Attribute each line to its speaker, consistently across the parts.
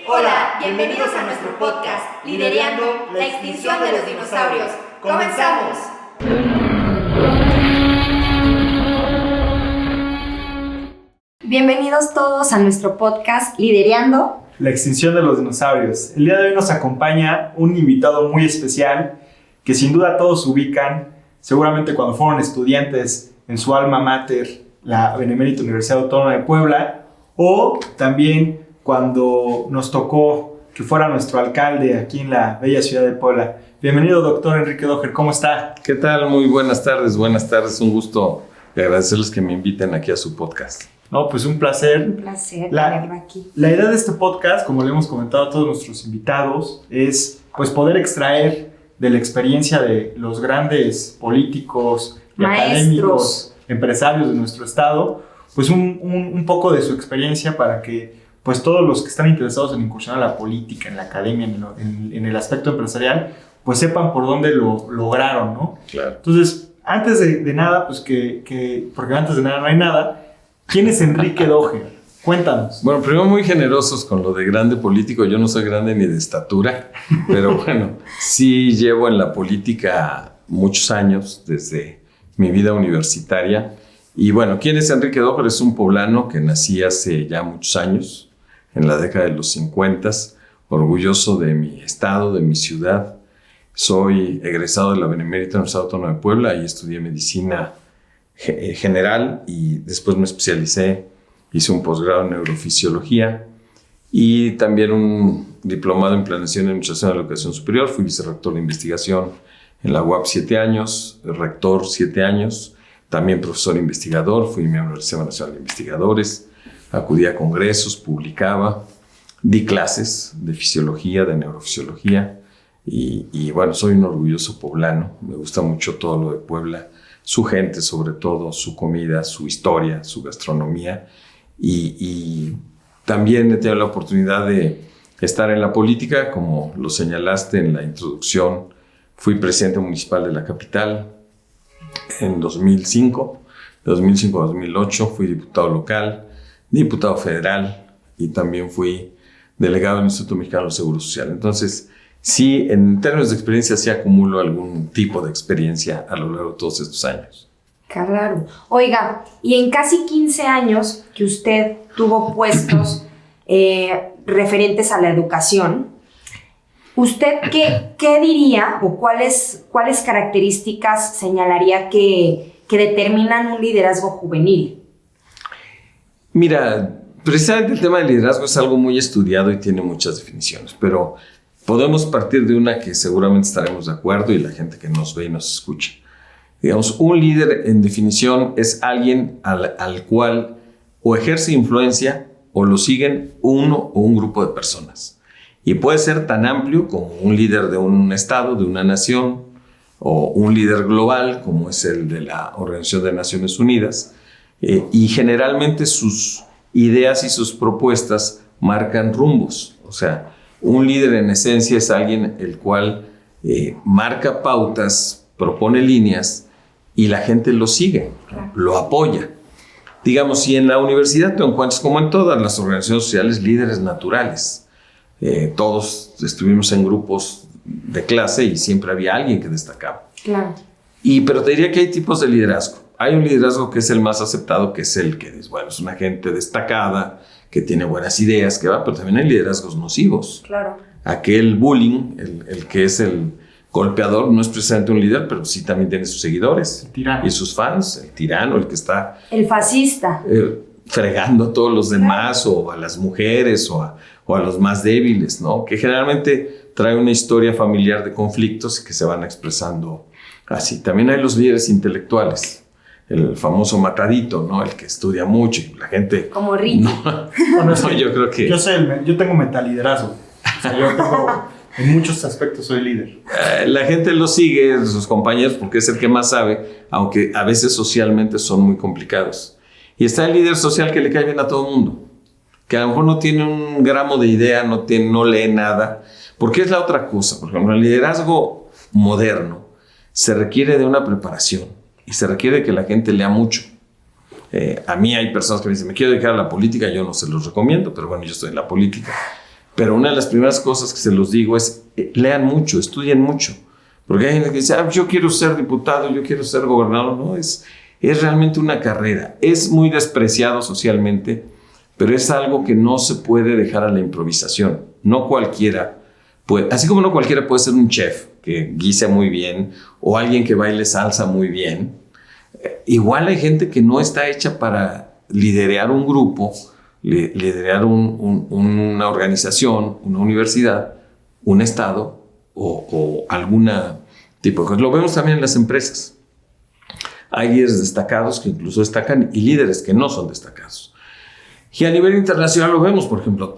Speaker 1: Hola, bienvenidos a nuestro podcast, Liderando la extinción de los dinosaurios. ¡Comenzamos!
Speaker 2: Bienvenidos todos a nuestro podcast, Liderando
Speaker 3: la extinción de los dinosaurios. El día de hoy nos acompaña un invitado muy especial que sin duda todos ubican, seguramente cuando fueron estudiantes en su alma mater, la Benemérita Universidad Autónoma de Puebla, o también cuando nos tocó que fuera nuestro alcalde aquí en la bella ciudad de Puebla. Bienvenido, doctor Enrique Doher, ¿cómo está?
Speaker 4: ¿Qué tal? Muy buenas tardes, un gusto y agradecerles que me inviten aquí a su podcast.
Speaker 3: No, pues un placer.
Speaker 2: Un placer tenerlo aquí.
Speaker 3: La idea de este podcast, como le hemos comentado a todos nuestros invitados, es pues poder extraer de la experiencia de los grandes políticos y académicos, empresarios de nuestro estado, pues un poco de su experiencia para que pues todos los que están interesados en incursionar a la política, en la academia, en el aspecto empresarial, pues sepan por dónde lo lograron, ¿no?
Speaker 4: Claro.
Speaker 3: Entonces, antes de nada, pues porque antes de nada no hay nada, ¿quién es Enrique Doher? Cuéntanos.
Speaker 4: Bueno, primero muy generosos con lo de grande político. Yo no soy grande ni de estatura, pero bueno, sí llevo en la política muchos años desde mi vida universitaria. Y bueno, ¿quién es Enrique Doher? Es un poblano que nací hace ya muchos años, en la década de los 50, orgulloso de mi estado, de mi ciudad. Soy egresado de la Benemérita Universidad Autónoma de Puebla y estudié medicina general y después me especialicé, hice un posgrado en neurofisiología y también un diplomado en planeación y administración de la educación superior. Fui vicerrector de investigación en la UAP 7 años, rector 7 años, también profesor investigador, fui miembro del Sistema Nacional de Investigadores, acudí a congresos, publicaba, di clases de fisiología, de neurofisiología y bueno, soy un orgulloso poblano, me gusta mucho todo lo de Puebla, su gente sobre todo, su comida, su historia, su gastronomía y también he tenido la oportunidad de estar en la política, como lo señalaste en la introducción. Fui presidente municipal de la capital en 2005, de 2005 a 2008 fui diputado local, diputado federal y también fui delegado del Instituto Mexicano del Seguro Social. Entonces, sí, en términos de experiencia, sí acumulo algún tipo de experiencia a lo largo de todos estos años.
Speaker 2: Claro. Oiga, y en casi 15 años que usted tuvo puestos referentes a la educación, ¿usted qué diría o cuáles características señalaría que determinan un liderazgo juvenil?
Speaker 4: Mira, precisamente el tema del liderazgo es algo muy estudiado y tiene muchas definiciones, pero podemos partir de una que seguramente estaremos de acuerdo y la gente que nos ve y nos escucha. Digamos, un líder en definición es alguien al cual o ejerce influencia o lo siguen uno o un grupo de personas. Y puede ser tan amplio como un líder de un estado, de una nación, o un líder global como es el de la Organización de Naciones Unidas. Y generalmente sus ideas y sus propuestas marcan rumbos. O sea, un líder en esencia es alguien el cual marca pautas, propone líneas y la gente lo sigue, lo apoya. Digamos, si en la universidad tú encuentras, como en todas las organizaciones sociales, líderes naturales. Todos estuvimos en grupos de clase y siempre había alguien que destacaba.
Speaker 2: Claro.
Speaker 4: Pero te diría que hay tipos de liderazgo. Hay un liderazgo que es el más aceptado, que es el que es, bueno, es una gente destacada, que tiene buenas ideas, pero también hay liderazgos nocivos.
Speaker 2: Claro.
Speaker 4: Aquel bullying, el que es el golpeador, no es precisamente un líder, pero sí también tiene sus seguidores y sus fans. El tirano, el que está...
Speaker 2: El fascista.
Speaker 4: Fregando a todos los demás, o a las mujeres, o a los más débiles, ¿no? Que generalmente trae una historia familiar de conflictos que se van expresando así. También hay los líderes intelectuales. El famoso matadito, ¿no? El que estudia mucho y la gente...
Speaker 2: Como Ricky.
Speaker 4: Yo creo que...
Speaker 3: Yo tengo metaliderazgo. O sea, yo tengo... En muchos aspectos soy líder.
Speaker 4: La gente lo sigue, sus compañeros, porque es el que más sabe, aunque a veces socialmente son muy complicados. Y está el líder social que le cae bien a todo el mundo, que a lo mejor no tiene un gramo de idea, no lee nada, porque es la otra cosa. Por ejemplo, el liderazgo moderno se requiere de una preparación y se requiere de que la gente lea mucho. A mí hay personas que me dicen, me quiero dedicar a la política, yo no se los recomiendo, pero bueno, yo estoy en la política. Pero una de las primeras cosas que se los digo es, lean mucho, estudien mucho. Porque hay gente que dice, yo quiero ser diputado, yo quiero ser gobernador. No, es realmente una carrera. Es muy despreciado socialmente, pero es algo que no se puede dejar a la improvisación. No cualquiera puede, así como no cualquiera puede ser un chef que guise muy bien o alguien que baile salsa muy bien. Igual hay gente que no está hecha para liderar un grupo, liderar una organización, una universidad, un estado o alguna tipo de cosas. Lo vemos también en las empresas. Hay líderes destacados que incluso destacan y líderes que no son destacados. Y a nivel internacional lo vemos, por ejemplo,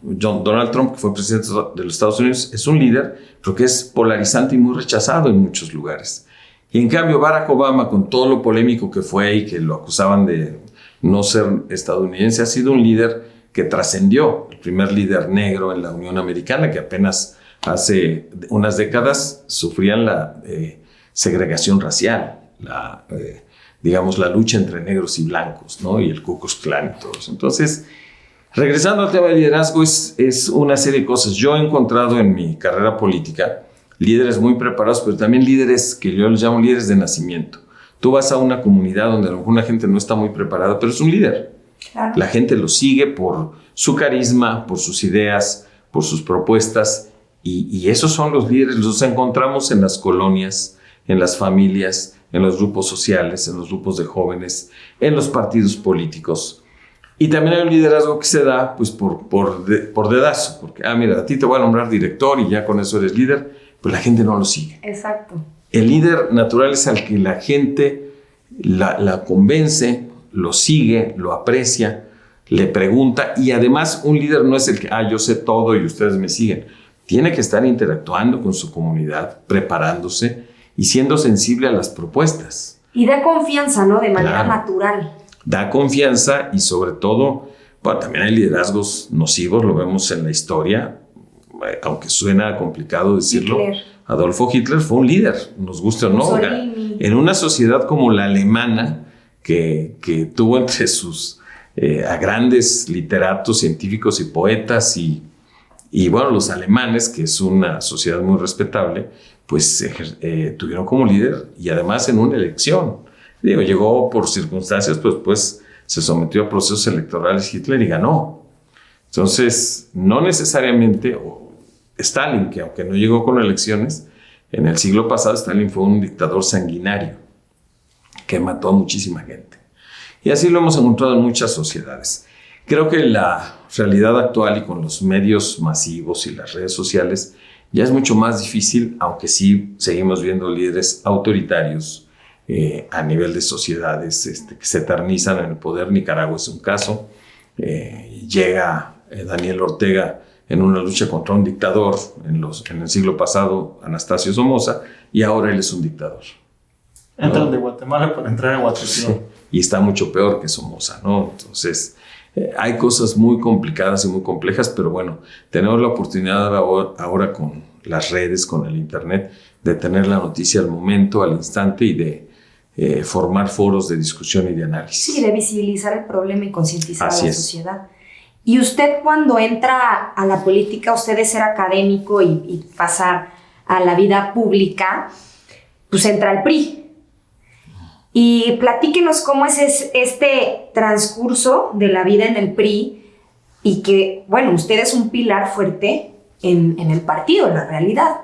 Speaker 4: Donald Trump, que fue presidente de los Estados Unidos, es un líder, pero que es polarizante y muy rechazado en muchos lugares. Y en cambio Barack Obama, con todo lo polémico que fue y que lo acusaban de no ser estadounidense, ha sido un líder que trascendió, el primer líder negro en la Unión Americana, que apenas hace unas décadas sufrían la segregación racial, la lucha entre negros y blancos, ¿no? Y el Ku Klux Klan y todo eso. Entonces, regresando al tema de liderazgo, es una serie de cosas. Yo he encontrado en mi carrera política líderes muy preparados, pero también líderes que yo les llamo líderes de nacimiento. Tú vas a una comunidad donde a lo mejor una gente no está muy preparada, pero es un líder. Claro. La gente lo sigue por su carisma, por sus ideas, por sus propuestas, y esos son los líderes. Los encontramos en las colonias, en las familias, en los grupos sociales, en los grupos de jóvenes, en los partidos políticos. Y también hay un liderazgo que se da pues, por dedazo, porque, mira, a ti te voy a nombrar director y ya con eso eres líder, pues la gente no lo sigue.
Speaker 2: Exacto.
Speaker 4: El líder natural es al que la gente la convence, lo sigue, lo aprecia, le pregunta, y además un líder no es el que, yo sé todo y ustedes me siguen. Tiene que estar interactuando con su comunidad, preparándose y siendo sensible a las propuestas.
Speaker 2: Y da confianza, ¿no? De manera natural.
Speaker 4: Da confianza y sobre todo, bueno, también hay liderazgos nocivos, lo vemos en la historia, aunque suena complicado decirlo.
Speaker 2: Hitler.
Speaker 4: Adolfo Hitler fue un líder, nos guste o no. En una sociedad como la alemana, que tuvo entre sus a grandes literatos, científicos y poetas y bueno, los alemanes, que es una sociedad muy respetable, pues tuvieron como líder y además en una elección. Llegó por circunstancias, pues se sometió a procesos electorales Hitler y ganó. Entonces, no necesariamente, Stalin, que aunque no llegó con elecciones, en el siglo pasado Stalin fue un dictador sanguinario que mató a muchísima gente. Y así lo hemos encontrado en muchas sociedades. Creo que la realidad actual y con los medios masivos y las redes sociales ya es mucho más difícil, aunque sí seguimos viendo líderes autoritarios a nivel de sociedades que se eternizan en el poder. Nicaragua es un caso. Llega Daniel Ortega en una lucha contra un dictador en el siglo pasado, Anastasio Somoza, y ahora él es un dictador.
Speaker 3: Entran de Guatemala para entrar a Guatemala.
Speaker 4: Sí, y está mucho peor que Somoza, ¿no? Entonces, hay cosas muy complicadas y muy complejas, pero bueno, tenemos la oportunidad ahora con las redes, con el internet, de tener la noticia al momento, al instante y de formar foros de discusión y de análisis.
Speaker 2: Sí, de visibilizar el problema y concientizar a la
Speaker 4: es.
Speaker 2: sociedad. Y usted cuando entra a la política, usted de ser académico y pasar a la vida pública, pues entra al PRI. Y platíquenos cómo es este transcurso de la vida en el PRI y que, bueno, usted es un pilar fuerte en el partido, en la realidad.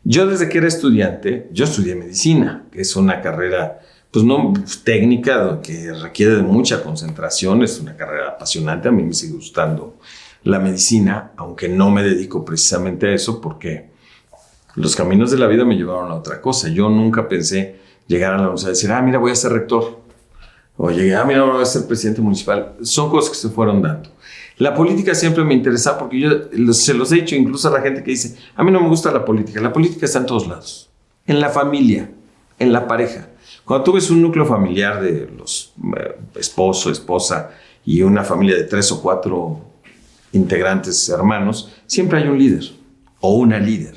Speaker 4: Yo desde que era estudiante, yo estudié medicina, que es una carrera pues no técnica, que requiere de mucha concentración, es una carrera apasionante, a mí me sigue gustando la medicina, aunque no me dedico precisamente a eso porque los caminos de la vida me llevaron a otra cosa. Yo nunca pensé llegar a la universidad y decir, mira, voy a ser rector, o llegué, mira, voy a ser presidente municipal. Son cosas que se fueron dando. La política siempre me interesaba porque yo se los he dicho incluso a la gente que dice, a mí no me gusta la política está en todos lados, en la familia, en la pareja. Cuando tú ves un núcleo familiar de los esposo, esposa y una familia de 3 o 4 integrantes hermanos, siempre hay un líder o una líder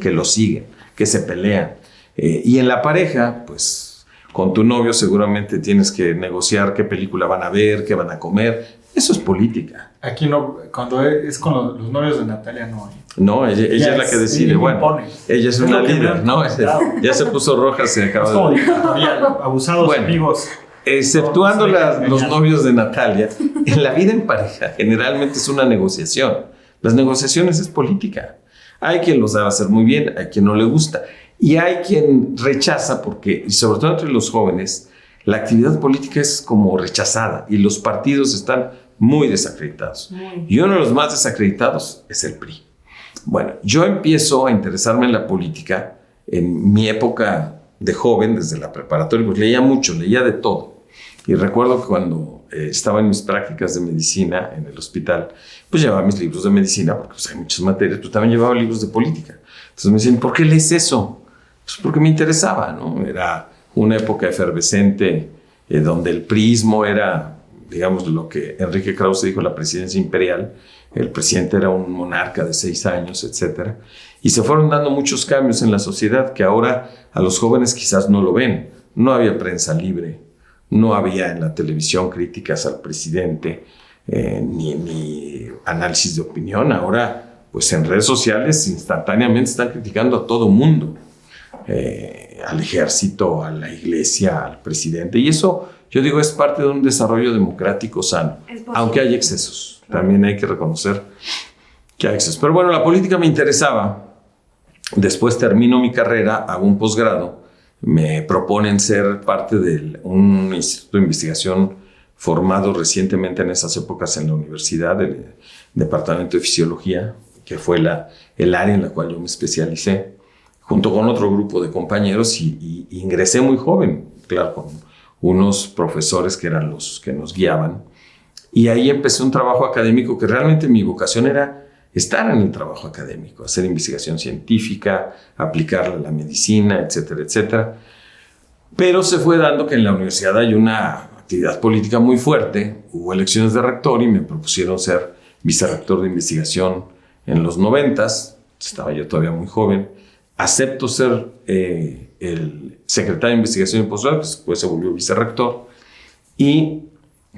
Speaker 4: que lo siguen, que se pelean. Y en la pareja, pues con tu novio seguramente tienes que negociar qué película van a ver, qué van a comer, Eso es política.
Speaker 3: Aquí no, cuando es con los novios de Natalia, no hay.
Speaker 4: No, ella es la que decide.
Speaker 3: ella
Speaker 4: Bueno,
Speaker 3: impone.
Speaker 4: ella es
Speaker 3: Es
Speaker 4: una
Speaker 3: lo que me
Speaker 4: líder,
Speaker 3: han
Speaker 4: ¿no?
Speaker 3: comentado.
Speaker 4: Ya se puso roja, se
Speaker 3: Es
Speaker 4: acaba
Speaker 3: como
Speaker 4: de...
Speaker 3: dictatorial, abusados
Speaker 4: Bueno.
Speaker 3: amigos.
Speaker 4: Exceptuando
Speaker 3: No, no sé,
Speaker 4: los
Speaker 3: engañar.
Speaker 4: novios de Natalia, en la vida en pareja generalmente es una negociación. Las negociaciones es política. Hay quien lo sabe hacer muy bien, hay quien no le gusta. Y hay quien rechaza porque, y sobre todo entre los jóvenes, la actividad política es como rechazada y los partidos están muy desacreditados. Y uno de los más desacreditados es el PRI. Bueno, yo empiezo a interesarme en la política en mi época de joven, desde la preparatoria, pues leía mucho, leía de todo. Y recuerdo que cuando estaba en mis prácticas de medicina en el hospital, pues llevaba mis libros de medicina, porque pues, hay muchas materias, pero también llevaba libros de política. Entonces me decían, ¿por qué lees eso? Pues porque me interesaba, ¿no? Era una época efervescente donde el priismo era, digamos, lo que Enrique Krause dijo, la presidencia imperial. El presidente era un monarca de 6 años, etc. Y se fueron dando muchos cambios en la sociedad que ahora a los jóvenes quizás no lo ven. No había prensa libre, no había en la televisión críticas al presidente, ni análisis de opinión. Ahora, pues en redes sociales instantáneamente están criticando a todo mundo. Al ejército, a la iglesia, al presidente. Y eso, yo digo, es parte de un desarrollo democrático sano, aunque hay excesos. También hay que reconocer que hay excesos. Pero bueno, la política me interesaba. Después termino mi carrera, hago un posgrado. Me proponen ser parte de un instituto de investigación formado recientemente en esas épocas en la universidad, del Departamento de Fisiología, que fue el área en la cual yo me especialicé, junto con otro grupo de compañeros, y ingresé muy joven, claro, con unos profesores que eran los que nos guiaban. Y ahí empecé un trabajo académico que realmente mi vocación era estar en el trabajo académico, hacer investigación científica, aplicarla a la medicina, etcétera, etcétera. Pero se fue dando que en la universidad hay una actividad política muy fuerte, hubo elecciones de rector y me propusieron ser vicerrector de investigación en los 90s, estaba yo todavía muy joven. Acepto ser el secretario de investigación y posgrado, después se volvió vicerrector, y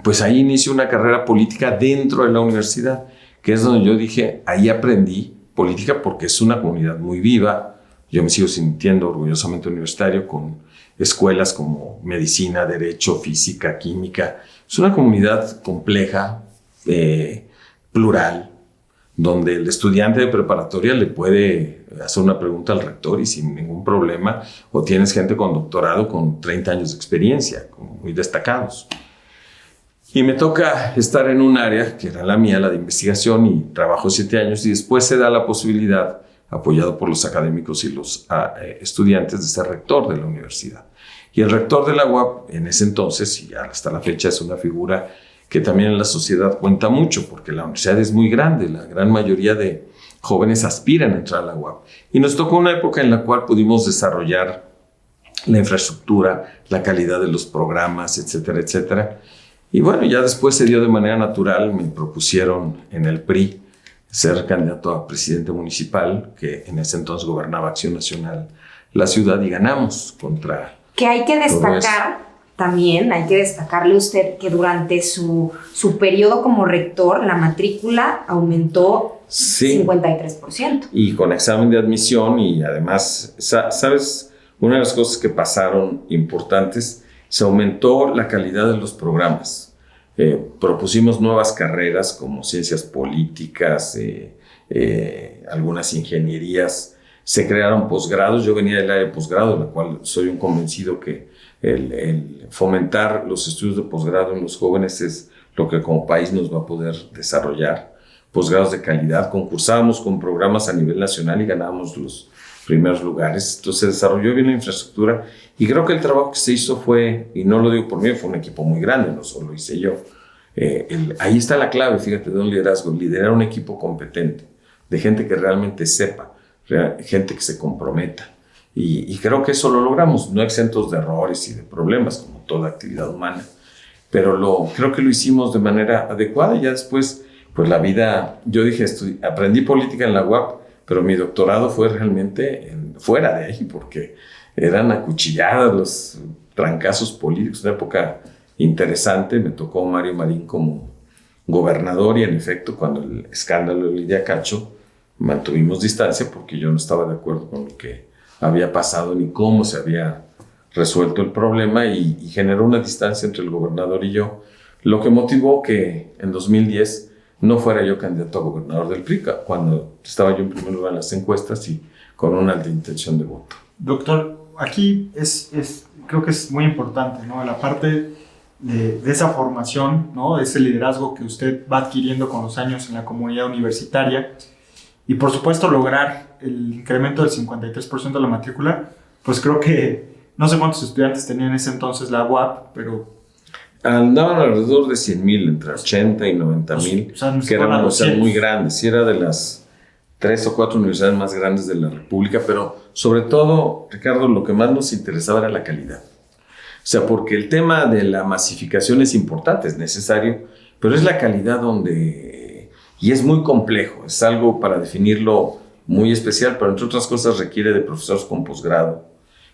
Speaker 4: pues ahí inicio una carrera política dentro de la universidad, que es donde yo dije, ahí aprendí política porque es una comunidad muy viva. Yo me sigo sintiendo orgullosamente universitario con escuelas como medicina, derecho, física, química. Es una comunidad compleja, plural, donde el estudiante de preparatoria le puede hacer una pregunta al rector y sin ningún problema, o tienes gente con doctorado con 30 años de experiencia, muy destacados. Y me toca estar en un área que era la mía, la de investigación, y trabajo 7 años, y después se da la posibilidad, apoyado por los académicos y los estudiantes, de ser rector de la universidad. Y el rector de la UAP, en ese entonces, y hasta la fecha, es una figura que también en la sociedad cuenta mucho, porque la universidad es muy grande, la gran mayoría de jóvenes aspiran a entrar a la UAP. Y nos tocó una época en la cual pudimos desarrollar la infraestructura, la calidad de los programas, etcétera, etcétera. Y bueno, ya después se dio de manera natural, me propusieron en el PRI ser candidato a presidente municipal, que en ese entonces gobernaba Acción Nacional la ciudad, y ganamos contra...
Speaker 2: Que hay que destacar también, hay que destacarle a usted que durante su periodo como rector, la matrícula aumentó 53%.
Speaker 4: Y con examen de admisión, y además, ¿sabes? Una de las cosas que pasaron importantes, se aumentó la calidad de los programas. Propusimos nuevas carreras como ciencias políticas, algunas ingenierías. Se crearon posgrados. Yo venía del área de posgrado, de la cual soy un convencido que el fomentar los estudios de posgrado en los jóvenes es lo que como país nos va a poder desarrollar. Posgrados de calidad. Concursábamos con programas a nivel nacional y ganábamos los primeros lugares. Entonces se desarrolló bien la infraestructura, y creo que el trabajo que se hizo fue, y no lo digo por mí, fue un equipo muy grande, no solo hice yo. Ahí está la clave, fíjate, de un liderazgo: liderar un equipo competente, de gente que realmente sepa, gente que se comprometa. Y creo que eso lo logramos, no exentos de errores y de problemas, como toda actividad humana, pero creo que lo hicimos de manera adecuada. Y ya después, pues la vida, yo dije, aprendí política en la UAP, pero mi doctorado fue realmente fuera de ahí, porque eran acuchilladas los trancazos políticos, una época interesante. Me tocó Mario Marín como gobernador y en efecto cuando el escándalo de Lidia Cacho mantuvimos distancia porque yo no estaba de acuerdo con lo que había pasado ni cómo se había resuelto el problema y generó una distancia entre el gobernador y yo, lo que motivó que en 2010 no fuera yo candidato a gobernador del PRI, cuando estaba yo en primer lugar en las encuestas y con una alta intención de voto.
Speaker 3: Doctor, aquí creo que es muy importante, ¿no? La parte de esa formación, ¿no? De ese liderazgo que usted va adquiriendo con los años en la comunidad universitaria y por supuesto lograr el incremento del 53% de la matrícula, pues creo que no sé cuántos estudiantes tenía en ese entonces la UAP, pero
Speaker 4: andaban alrededor de 100,000, entre 80 y 90,000, que eran universidades muy grandes. Sí, era de las 3 o 4 universidades más grandes de la República, pero sobre todo, Ricardo, lo que más nos interesaba era la calidad. O sea, porque el tema de la masificación es importante, es necesario, pero es la calidad donde... Y es muy complejo, es algo para definirlo muy especial, pero entre otras cosas requiere de profesores con posgrado,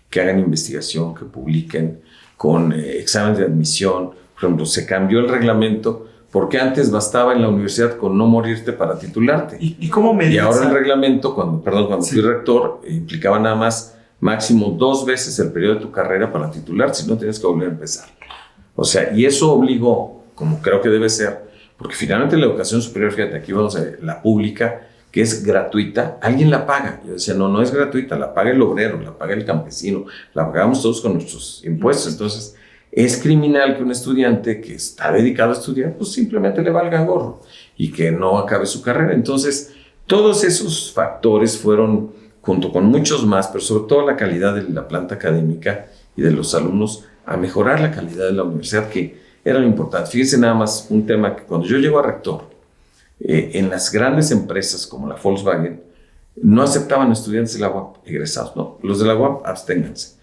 Speaker 4: que hagan investigación, que publiquen, con exámenes de admisión. Por ejemplo, se cambió el reglamento porque antes bastaba en la universidad con no morirte para titularte.
Speaker 3: ¿Y cómo medías?
Speaker 4: Y ahora el reglamento, cuando fui rector, implicaba nada más máximo 2 veces el periodo de tu carrera para titularte, si no tienes que volver a empezar. O sea, y eso obligó, como creo que debe ser, porque finalmente la educación superior, fíjate, aquí vamos a ver, la pública, que es gratuita, alguien la paga. Yo decía, no es gratuita, la paga el obrero, la paga el campesino, la pagamos todos con nuestros impuestos. Entonces, es criminal que un estudiante que está dedicado a estudiar, pues simplemente le valga gorro y que no acabe su carrera. Entonces, todos esos factores fueron, junto con muchos más, pero sobre todo la calidad de la planta académica y de los alumnos, a mejorar la calidad de la universidad, que era lo importante. Fíjense nada más un tema que cuando yo llego a rector, en las grandes empresas como la Volkswagen, no aceptaban estudiantes de la UAP egresados, ¿no? Los de la UAP, absténganse.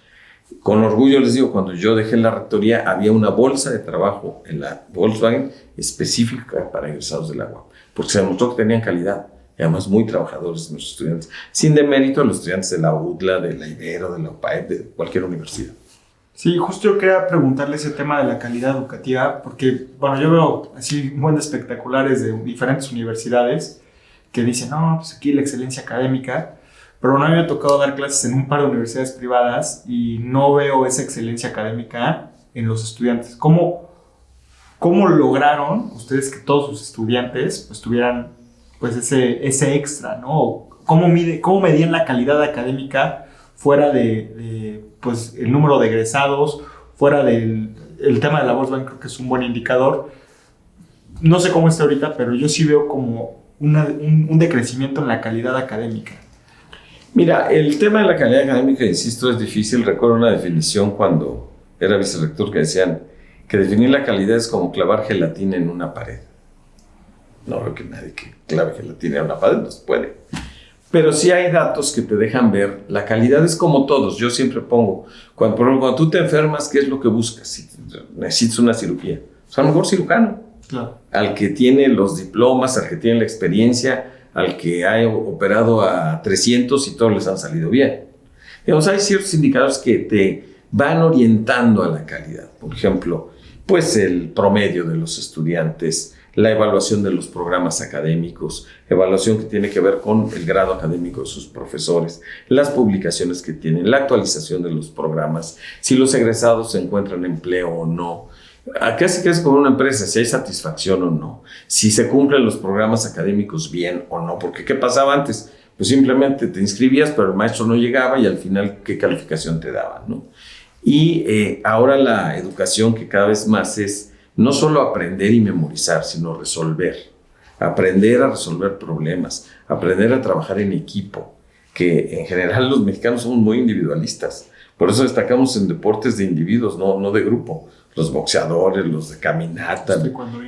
Speaker 4: Con orgullo les digo, cuando yo dejé la rectoría, había una bolsa de trabajo en la Volkswagen específica para egresados de la UAP, porque se demostró que tenían calidad, y además muy trabajadores nuestros estudiantes, sin demérito a los estudiantes de la UDLA, de la Ibero, de la UPAEP, de cualquier universidad.
Speaker 3: Sí, justo yo quería preguntarle ese tema de la calidad educativa, porque, bueno, yo veo así un buen de espectaculares de diferentes universidades que dicen, no, pues aquí la excelencia académica, pero no me ha tocado dar clases en un par de universidades privadas y no veo esa excelencia académica en los estudiantes. ¿Cómo lograron ustedes que todos sus estudiantes pues tuvieran pues ese extra, ¿no? ¿Cómo medían la calidad académica fuera de pues el número de egresados, fuera del el tema de la Volkswagen? Creo que es un buen indicador. No sé cómo está ahorita, pero yo sí veo como un decrecimiento en la calidad académica.
Speaker 4: Mira, el tema de la calidad académica, insisto, es difícil. Recuerdo una definición cuando era vicerrector que decían que definir la calidad es como clavar gelatina en una pared. No creo que nadie que clave gelatina en una pared no se puede. Pero sí hay datos que te dejan ver. La calidad es como todos. Yo siempre pongo, por ejemplo, cuando tú te enfermas, ¿qué es lo que buscas? Si necesitas una cirugía, pues a lo mejor cirujano.
Speaker 3: Claro.
Speaker 4: Al que tiene los diplomas, al que tiene la experiencia, al que ha operado a 300 y todos les han salido bien. Digamos, hay ciertos indicadores que te van orientando a la calidad. Por ejemplo, pues el promedio de los estudiantes, la evaluación de los programas académicos, evaluación que tiene que ver con el grado académico de sus profesores, las publicaciones que tienen, la actualización de los programas, si los egresados se encuentran empleo o no, casi como una empresa, si hay satisfacción o no, si se cumplen los programas académicos bien o no, porque ¿qué pasaba antes? Pues simplemente te inscribías, pero el maestro no llegaba y al final, ¿qué calificación te daban, no? Y ahora la educación, que cada vez más es no solo aprender y memorizar, sino resolver. Aprender a resolver problemas, aprender a trabajar en equipo, que en general los mexicanos somos muy individualistas. Por eso destacamos en deportes de individuos, no de grupo. Los boxeadores, los de caminata.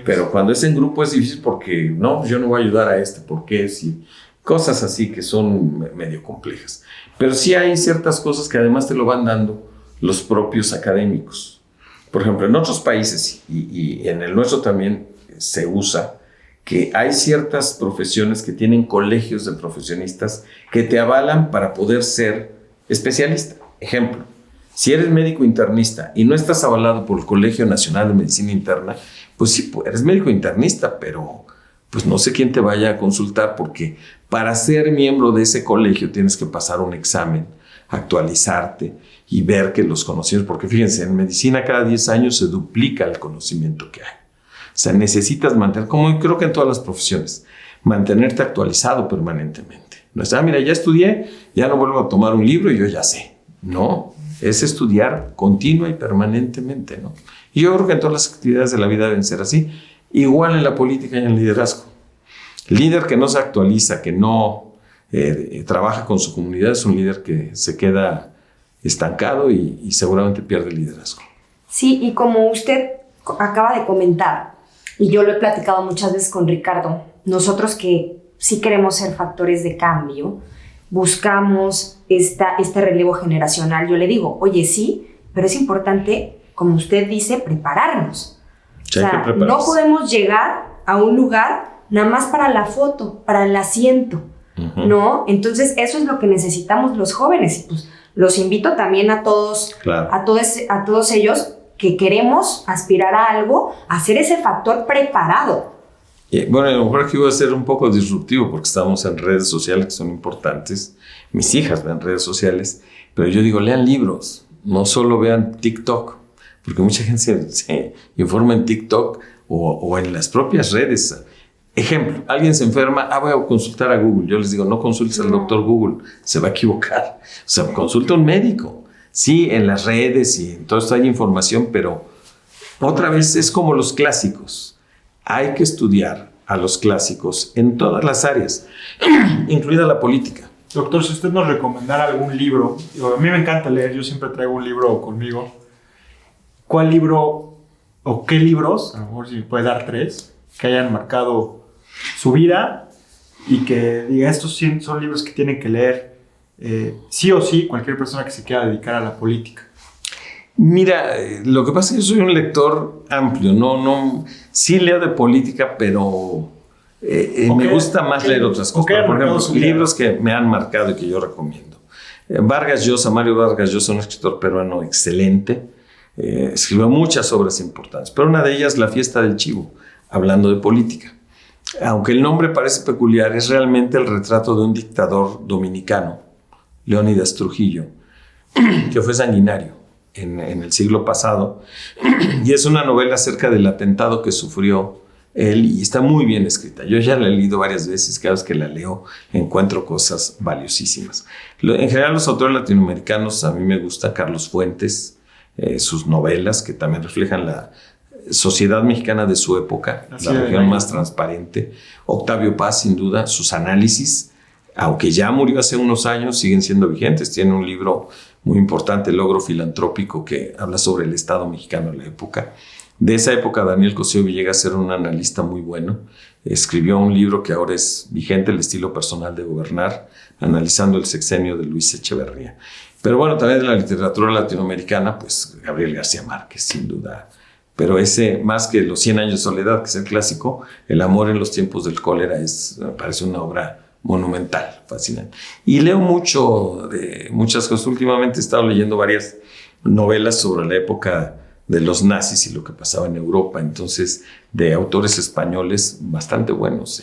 Speaker 4: Pero cuando es en grupo es difícil porque, no, yo no voy a ayudar a este, ¿por qué? Sí, cosas así que son medio complejas. Pero sí hay ciertas cosas que además te lo van dando los propios académicos. Por ejemplo, en otros países y en el nuestro también se usa que hay ciertas profesiones que tienen colegios de profesionistas que te avalan para poder ser especialista. Ejemplo, Si eres médico internista y no estás avalado por el Colegio Nacional de Medicina Interna, pues sí, pues eres médico internista, pero pues no sé quién te vaya a consultar, porque para ser miembro de ese colegio tienes que pasar un examen, actualizarte y ver que los conocimientos, porque fíjense, en medicina cada 10 años se duplica el conocimiento que hay. O sea, necesitas mantener, como creo que en todas las profesiones, mantenerte actualizado permanentemente. No es, mira, ya estudié, ya no vuelvo a tomar un libro y yo ya sé. No, es estudiar continua y permanentemente, ¿no? Y yo creo que en todas las actividades de la vida deben ser así. Igual en la política y en el liderazgo. El líder que no se actualiza, que no trabaja con su comunidad, es un líder que se queda estancado y seguramente pierde el liderazgo.
Speaker 2: Sí, y como usted acaba de comentar, y yo lo he platicado muchas veces con Ricardo, nosotros que sí queremos ser factores de cambio, buscamos este relevo generacional. Yo le digo, oye, sí, pero es importante, como usted dice, prepararnos.
Speaker 4: Sí,
Speaker 2: o sea, no podemos llegar a un lugar nada más para la foto, para el asiento, ¿no? Entonces, eso es lo que necesitamos los jóvenes. Y pues los invito también a todos,
Speaker 4: claro,
Speaker 2: a todos ellos que queremos aspirar a algo, a ser ese factor preparado.
Speaker 4: Bueno, a lo mejor aquí voy a ser un poco disruptivo porque estamos en redes sociales que son importantes. Mis hijas ven redes sociales, pero yo digo, lean libros, no solo vean TikTok, porque mucha gente se informa en TikTok o en las propias redes. Ejemplo, alguien se enferma, voy a consultar a Google. Yo les digo, no consultes al doctor Google, se va a equivocar. O sea, consulta a un médico. Sí, en las redes y en todo esto hay información, pero otra vez es como los clásicos. Hay que estudiar a los clásicos en todas las áreas, incluida la política.
Speaker 3: Doctor, si usted nos recomendara algún libro, a mí me encanta leer, yo siempre traigo un libro conmigo. ¿Cuál libro o qué libros, a lo mejor si me puede dar 3, que hayan marcado su vida y que diga, estos son libros que tienen que leer sí o sí cualquier persona que se quiera dedicar a la política?
Speaker 4: Mira, lo que pasa es que yo soy un lector amplio, sí leo de política, pero me gusta más leer otras cosas. Por ejemplo, libros que me han marcado y que yo recomiendo. Vargas Llosa, Mario Vargas Llosa, un escritor peruano excelente, escribió muchas obras importantes, pero una de ellas, La fiesta del chivo, hablando de política. Aunque el nombre parece peculiar, es realmente el retrato de un dictador dominicano, Leónidas Trujillo, que fue sanguinario en el siglo pasado, y es una novela acerca del atentado que sufrió él, y está muy bien escrita. Yo ya la he leído varias veces, cada vez que la leo encuentro cosas valiosísimas. En general, los autores latinoamericanos, a mí me gusta Carlos Fuentes, sus novelas, que también reflejan la sociedad mexicana de su época, la región más transparente. Octavio Paz, sin duda, sus análisis, aunque ya murió hace unos años, siguen siendo vigentes. Tiene un libro muy importante, Logro Filantrópico, que habla sobre el Estado mexicano en la época. De esa época, Daniel Cosío Villegas era un analista muy bueno. Escribió un libro que ahora es vigente, El estilo personal de gobernar, analizando el sexenio de Luis Echeverría. Pero bueno, también de la literatura latinoamericana, pues Gabriel García Márquez, sin duda. Pero ese, más que Los 100 años de soledad, que es el clásico, El amor en los tiempos del cólera, me parece una obra monumental, fascinante. Y leo mucho de muchas cosas. Últimamente he estado leyendo varias novelas sobre la época de los nazis y lo que pasaba en Europa. Entonces, de autores españoles bastante buenos.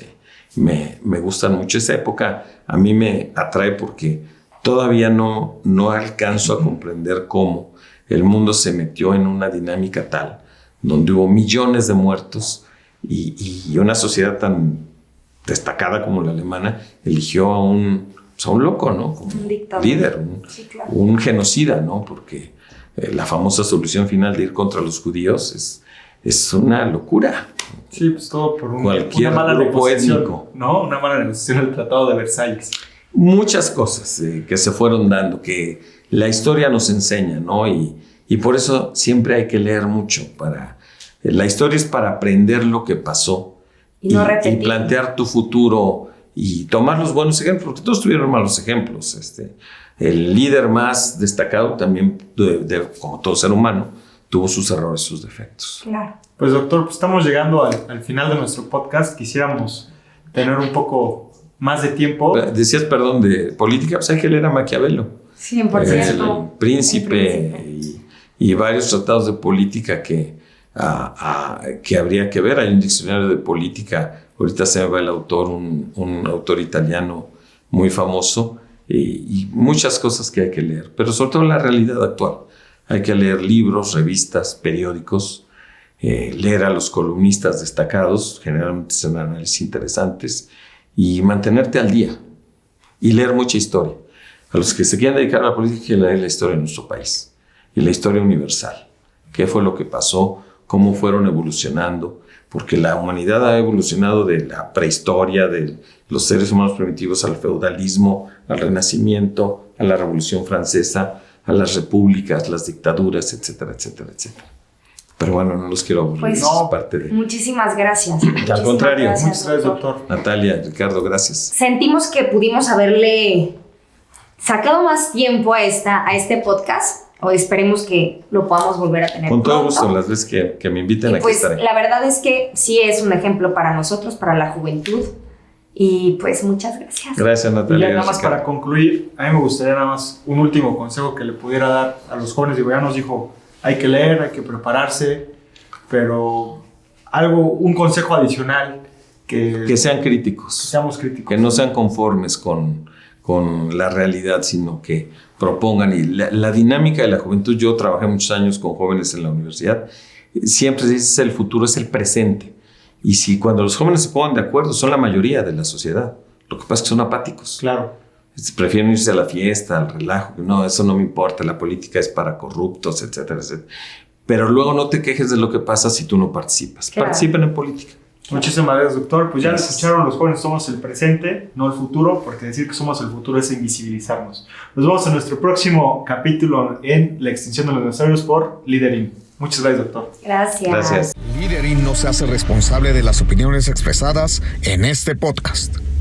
Speaker 4: Me gustan mucho. Esa época a mí me atrae porque todavía no alcanzo a comprender cómo el mundo se metió en una dinámica tal donde hubo millones de muertos y una sociedad tan destacada como la alemana eligió a un loco, ¿no? Como un dictador, líder, sí, claro, un genocida, ¿no? Porque la famosa solución final de ir contra los judíos es una locura.
Speaker 3: Sí, pues todo por
Speaker 4: cualquier
Speaker 3: una mala
Speaker 4: grupo
Speaker 3: negociación,
Speaker 4: étnico,
Speaker 3: ¿no? Una mala negociación del Tratado de Versalles.
Speaker 4: Muchas cosas que se fueron dando, que la historia nos enseña, ¿no? Y por eso siempre hay que leer mucho. La historia es para aprender lo que pasó y plantear tu futuro y tomar los buenos ejemplos, porque todos tuvieron malos ejemplos. El líder más destacado también, como todo ser humano, tuvo sus errores, sus defectos.
Speaker 2: Claro.
Speaker 3: Pues doctor, pues estamos llegando al final de nuestro podcast. Quisiéramos tener un poco más de tiempo.
Speaker 4: Decías, perdón, de política, pues hay que leer a Maquiavelo.
Speaker 2: 100%.
Speaker 4: El Príncipe y varios tratados de política que habría que ver. Hay un diccionario de política, ahorita se me va el autor, un autor italiano muy famoso, y muchas cosas que hay que leer, pero sobre todo la realidad actual. Hay que leer libros, revistas, periódicos, leer a los columnistas destacados, generalmente son análisis interesantes, y mantenerte al día y leer mucha historia. A los que se quieran dedicar a la política, hay que leer la historia de nuestro país y la historia universal. ¿Qué fue lo que pasó? ¿Cómo fueron evolucionando? Porque la humanidad ha evolucionado de la prehistoria, de los seres humanos primitivos al feudalismo, al Renacimiento, a la Revolución Francesa, a las repúblicas, las dictaduras, etcétera, etcétera, etcétera. Pero bueno, no los quiero aburrir.
Speaker 2: Pues,
Speaker 4: No, es parte de...
Speaker 2: Muchísimas gracias.
Speaker 4: Al contrario.
Speaker 3: Muchas gracias, doctor.
Speaker 4: Natalia, Ricardo, gracias.
Speaker 2: Sentimos que pudimos haberle sacado más tiempo a este podcast, o esperemos que lo podamos volver a tener
Speaker 4: Con todo
Speaker 2: pronto.
Speaker 4: gusto, las veces que me inviten, aquí
Speaker 2: Pues
Speaker 4: estaré.
Speaker 2: la verdad es que sí es un ejemplo para nosotros, para la juventud. Y pues muchas gracias.
Speaker 4: Gracias,
Speaker 3: Y
Speaker 4: Natalia.
Speaker 3: ya nada más
Speaker 4: Ricardo.
Speaker 3: para concluir, a mí me gustaría nada más un último consejo que le pudiera dar a los jóvenes. Digo, ya nos dijo, hay que leer, hay que prepararse, pero un consejo adicional
Speaker 4: Que sean críticos.
Speaker 3: seamos críticos.
Speaker 4: Que no sean conformes con la realidad, sino que propongan. Y la dinámica de la juventud, yo trabajé muchos años con jóvenes en la universidad, siempre se dice el futuro es el presente. Y si cuando los jóvenes se pongan de acuerdo, son la mayoría de la sociedad. Lo que pasa es que son apáticos.
Speaker 3: Claro.
Speaker 4: Prefieren irse a la fiesta, al relajo. No, eso no me importa, la política es para corruptos, etcétera, etcétera. Pero luego no te quejes de lo que pasa si tú no participas.
Speaker 2: Claro.
Speaker 4: Participen en política.
Speaker 3: Muchísimas gracias, doctor. Pues ya
Speaker 4: Gracias.
Speaker 3: escucharon, los jóvenes somos el presente, no el futuro, porque decir que somos el futuro es invisibilizarnos. Nos vemos en nuestro próximo capítulo en La extinción de los dinosaurios por Liderin. Muchas gracias, doctor.
Speaker 2: Gracias.
Speaker 4: Gracias.
Speaker 5: Liderin no se hace responsable de las opiniones expresadas en este podcast.